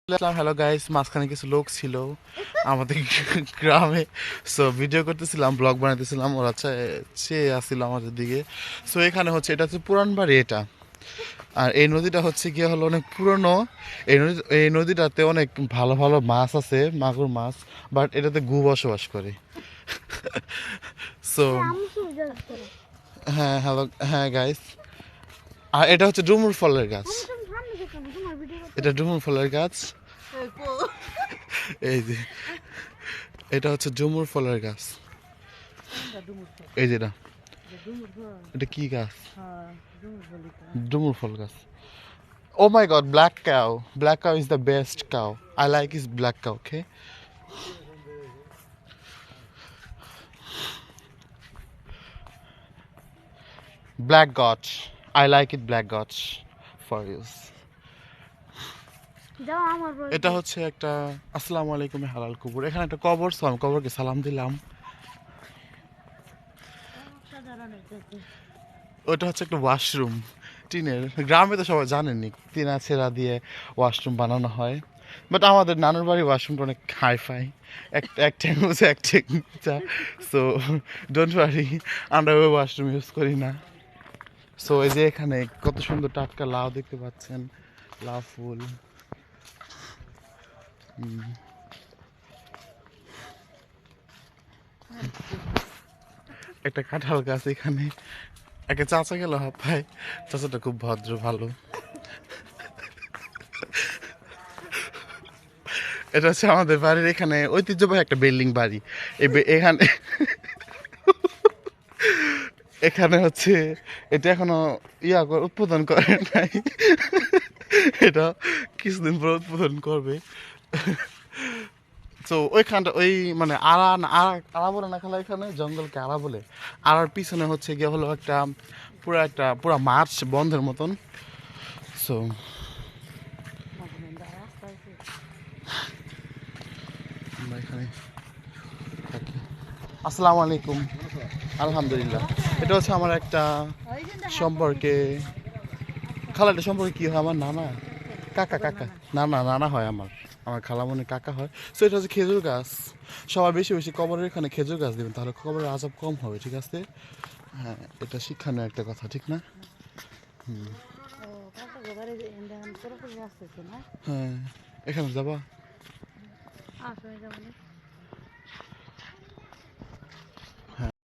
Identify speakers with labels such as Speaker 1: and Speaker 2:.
Speaker 1: Hello guys, মাঝখানে কিছু লোক ছিল আমাদের গ্রামে। সো ভিডিও করতেছিলাম, ব্লগ বানাইতেছিলাম, ওরা চেয়ে আসছিল আমাদের দিকে। সো এখানে হচ্ছে, এটা হচ্ছে পুরান বাড়ি এটা। আর এই নদীটা হচ্ছে গিয়ে হলো অনেক পুরনো। এই নদীটাতে অনেক ভালো ভালো মাছ আছে, মাগুর মাছ। বাট এটাতে গু বসবাস করে। সো হ্যাঁ, হ্যালো, হ্যাঁ গাইস। আর এটা হচ্ছে ডুমুর ফলের গাছ। এটা ডুমুর ফলের গাছ। এই যে এটা হচ্ছে ডুমুর ফলের গাছ। এই যেটা, এটা কি গাছ? ডুমুর ফল গাছ। Oh my god, black cow. Black cow is the best cow. I like his black cow, okay? Black goat. I like it black goat for you. এটা হচ্ছে একটা আসসালামু আলাইকুম হালাল কুবুর। এখানে একটা কবর, সো আমি কবরকে সালাম দিলাম। ওটা হচ্ছে একটা ওয়াশরুম, টিনের। গ্রামে তো সবাই জানেননি, টিনা ছেঁড়া দিয়ে ওয়াশরুম বানানো হয়। বাট আমাদের নানুর বাড়ির ওয়াশরুমটা অনেক হাইফাই, এক ট্যাঙ্ক হচ্ছে এক ট্যাঙ্ক। সো ডোন্ট ওয়ারি, আমরা ওই ওয়াশরুম ইউজ করি না। সো এই যে এখানে কত সুন্দর টাটকা লাউ দেখতে পাচ্ছেন, লাউ ফুল। একটা কাঁঠাল গাছ এখানে। একটা চাচা গেল হাঁপায়, চাচাটা খুব ভদ্র, ভালো। এটা হচ্ছে আমাদের বাড়ির এখানে ঐতিহ্যবাহী একটা বিল্ডিং বাড়ি। এখানে এখানে হচ্ছে, এটা এখনো উদ্বোধন করে নাই। এটা কিছুদিন পর উদ্বোধন করবে। তো ওইখানটা ওই মানে আড়া বলে না খেলা, এখানে জঙ্গলকে আড়া বলে। আড়ার পিছনে হচ্ছে গিয়ে হলো পুরা মাঠ বন্ধের মতন। সো আমরা এখানে থাকি। আসসালামু আলাইকুম। আলহামদুলিল্লাহ। এটা হচ্ছে আমার একটা সম্পর্কে, খালাটা সম্পর্কে কি হয়, আমার নানা, কাকা নানা হয় আমার। আমার খালামণি কাকা হয়। সো এটা হচ্ছে খেজুর গাছ। সবাই বেশি বেশি কবরের এখানে খেজুর গাছ দেবেন, তাহলে কবরের আজাব কম হবে, ঠিক আছে? হ্যাঁ, এটা শিক্ষণীয় একটা কথা, ঠিক না? হ্যাঁ, এখানে যাবা?